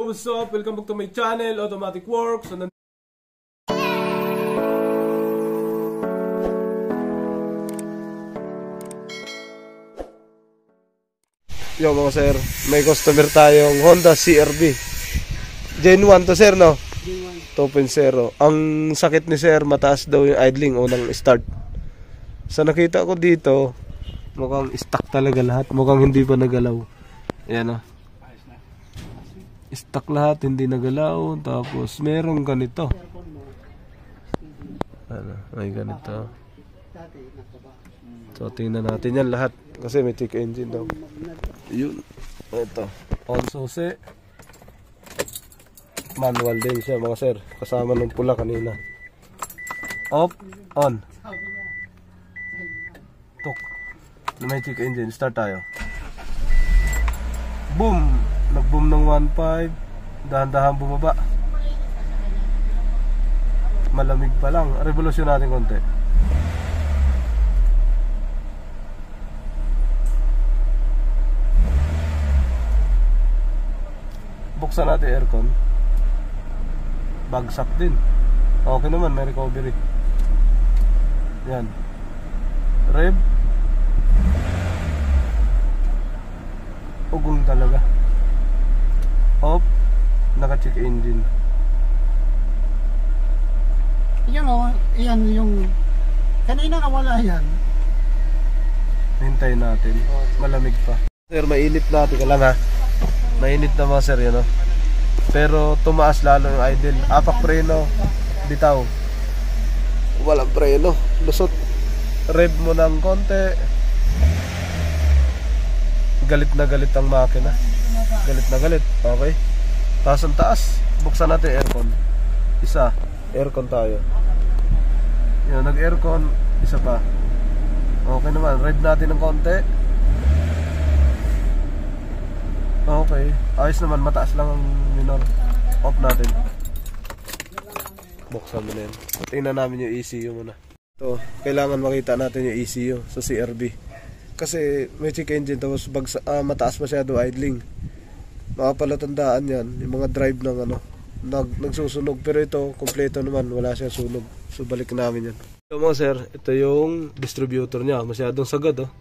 What's up? Welcome back to my channel, Automatic Works. So, yo mga sir, may customer tayong Honda CR-V Gen 1 to sir, no? Gen 2.0. Ang sakit ni sir, mataas daw yung idling unang start. So nakita ko dito, mukhang stuck talaga lahat. Mukhang hindi pa nagalaw. Ayan, no? Stuck lahat, hindi nagalaw. Tapos merong ganito. Ano, may ganito. So tingnan natin yan lahat. Kasi may check engine daw. Yun. Ito. On susi. Manual din siya mga sir. Kasama ng pula kanina. Off. On. Tok. May check engine. Start tayo. Boom. Nag-boom ng 1.5. Dahan-dahan bumaba. Malamig pa lang. Revolusyon natin konti. Buksan natin aircon. Bagsak din. Okay naman, may recovery. Yan. Rev. Ugong talaga. Off. Naka-check engine. Yan o, yan yung kanina nawala yan. Hintayin natin. Malamig pa. Sir, mainit natin ka lang ha. Mainit na mga sir, yun, no? Pero tumaas lalo yung idle. Apak preno, bitaw. Walang preno, lusot. Rev mo ng konti. Galit na galit ang makina. Galit na galit, okay. Taas ang taas. Buksan natin aircon. Isa, aircon tayo. Yan, nag-aircon. Isa pa. Okay naman, rev natin ng konti. Okay, ayos naman, mataas lang ang minor. Off natin. Buksan mo na yan. Tingnan namin yung ECU muna. Ito, kailangan makita natin yung ECU sa CR-V. Kasi may check engine tapos mataas masyado idling. Makapalatandaan yan, yung mga drive ng ano, nagsusunog. Pero ito, kompleto naman, wala siyang sunog. So balik namin yan. Ito mga sir, ito yung distributor niya. Masyadong sagad, oh.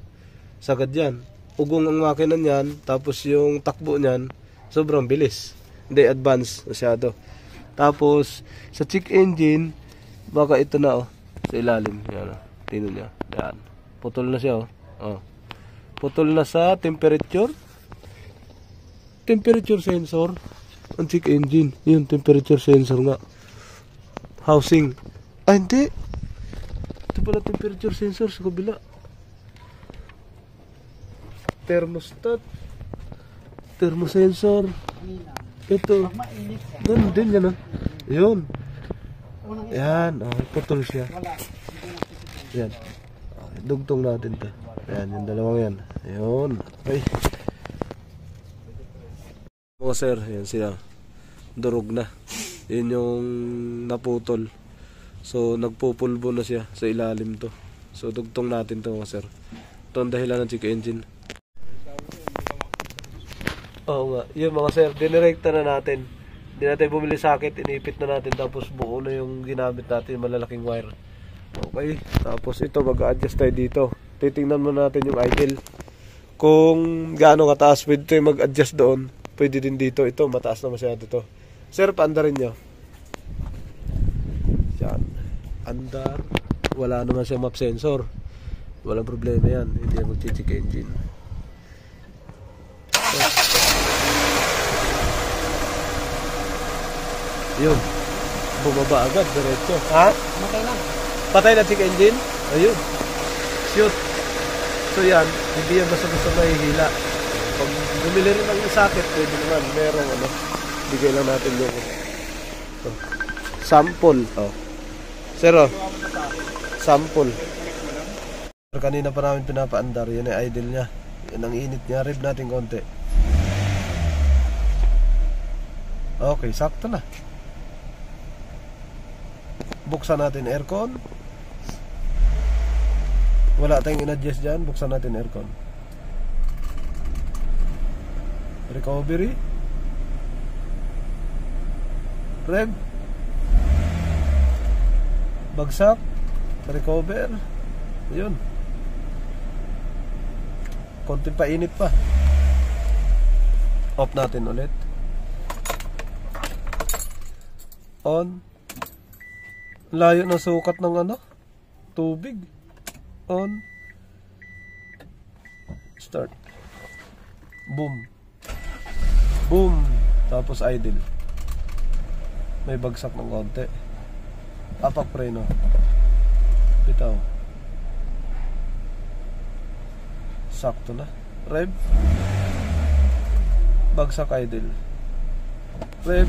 Sagad yan. Ugong ang makina niyan, tapos yung takbo niyan sobrang bilis, hindi advance masyado. Tapos sa check engine baka ito na, oh, sa ilalim yan, oh. Tingnan niya, yan, putol na siya, oh. Oh. Putol na sa temperature sensor ang check engine, yun, temperature sensor nga. Housing, hindi, ito pala temperature sensor sa kabila. Thermostat, thermosensor. Ito, ganun din yan, oh. Yun. Yan, oh, putol siya. Yan, dugtong natin to. Yan, yung dalawang yan. Yun, okay. Mga sir, yan siya. Durog na. Yun yung naputol. So nagpupulbo na siya sa ilalim to. So dugtong natin to mga sir. Ito ang dahilan ng check engine. Oo nga, yun mga sir, dinirekta na natin. Hindi natin bumili sakit, inipit na natin. Tapos buo na yung ginamit natin, malalaking wire. Okay, tapos ito mag-adjust tayo dito. Titingnan mo natin yung idle. Kung gaano kataas, pwede tayo mag-adjust doon. Pwede din dito, ito mataas na masyado to. Sir, paandarin nyo. Yan, andar. Wala naman siya map sensor. Walang problema yan, hindi yan mag-check engine. Yun, bumaba agad, diretso. Ha? Matay na. Patay na check engine? Ayun. Shoot. So yan, hindi yan basta-basta mahihila. Pag bumili rin ng socket, pwede naman. Merong ano, bigay lang natin yung sample. Oh. Sir, oh. Sample. Kanina pa namin pinapaandar, yan ay idle niya. Yan ang init niya, rev natin konti. Okay, sakto na. Buksan natin aircon. Wala tayong in-adjust dyan. Buksan natin aircon. Recovery. Rev. Bagsak. Recover. Yun. Konting painit pa. Off natin ulit. On. Layo ng sukat ng ano? Tubig. On. Start. Boom. Boom. Tapos idle. May bagsak ng konti. Apak preno. Bitaw. Sakto na. Rev. Bagsak idle. Rev.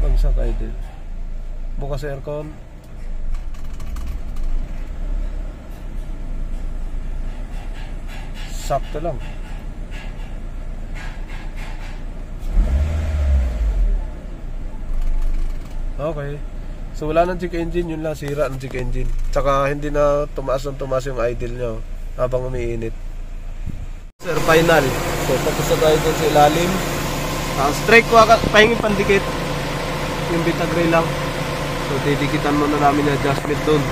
Bagsak idle. Bukas aircon. Sakto lang. Okay. So wala nang check engine, yun lang, sira ng check engine. Tsaka hindi na tumaas yung idle nyo habang umiinit. Sir, final. So tapos na tayo dun sa ilalim. Strike ko, pahingin pandikit. Yung bitagray lang. So didikitan muna namin yung adjustment dun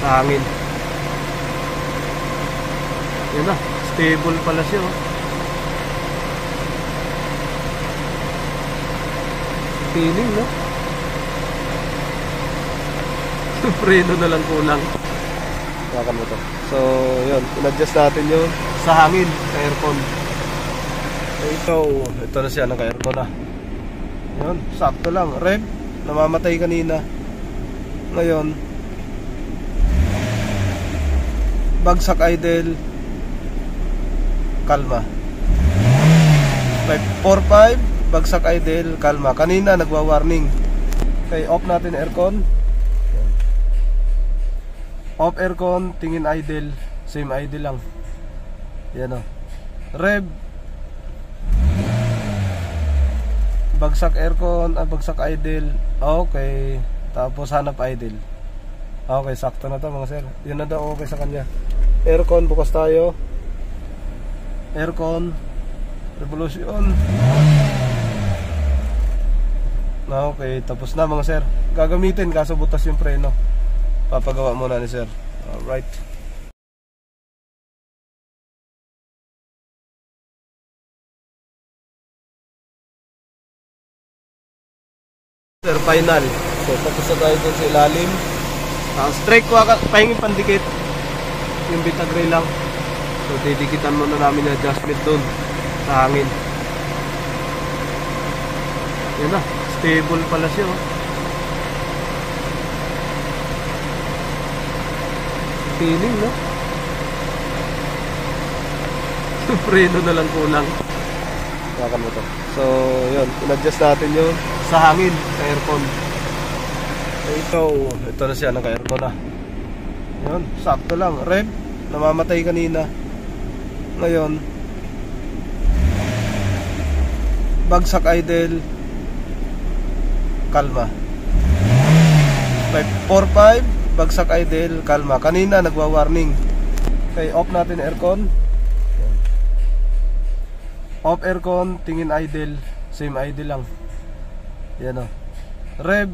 sa hangin. Yan na, stable pala siya. Feeling, no? Preno na lang kulang. Makan mo to. So, yun. In-adjust natin yun sa hangin, sa aircon. Ito na siya, naka-aircon na. Yun, sakto lang. Rev, namamatay kanina. Ngayon, bagsak idle. Kalma. 4-5, bagsak idle, kalma. Kanina, nagwa-warning. Okay, off natin aircon. Off aircon, tingin idle. Same idle lang. Yan o. Rev. Bagsak aircon, bagsak idle. Okay. Tapos hanap idle. Okay, sakto na to mga sir. Yun na daw okay sa kanya. Aircon, bukas tayo. Aircon. Revolution. Okay, tapos na mga sir. Gagamitin kaso butas yung preno. Papagawa muna ni sir. Alright. Sir, final. So tapos na tayo dun sa ilalim. Strike ko, pahingin pandikit. Yung bitagray lang. So didikitan muna namin yung adjustment dun sa hangin. Yan na, stable pala siya. Feeling, no? Preno na lang kulang. Makan mo to. So, yun. In-adjust natin yun sa hangin, sa aircon. Ito na siya, naka-aircon na. Yun, sakto lang. Rev, namamatay kanina. Ngayon, bagsak idle. Kalma. 4-5, bagsak idle, kalma. Kanina nagwa-warning. Okay, off natin aircon. Off aircon, tingin idle. Same idle lang. Yan o. Rev.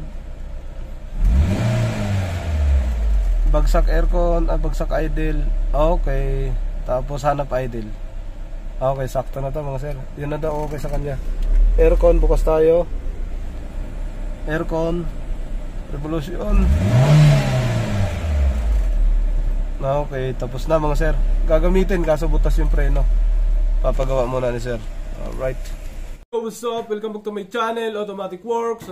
Bagsak aircon, bagsak idle. Okay. Tapos hanap idle. Okay, sakto na to mga sir. Yun na daw okay sa kanya. Aircon, bukas tayo. Aircon. Revolution. Okay, tapos na mga sir. Gagamitin kaso butas yung preno. Papagawa muna ni sir. Alright. So what's up? Welcome back to my channel, Automatic Works. So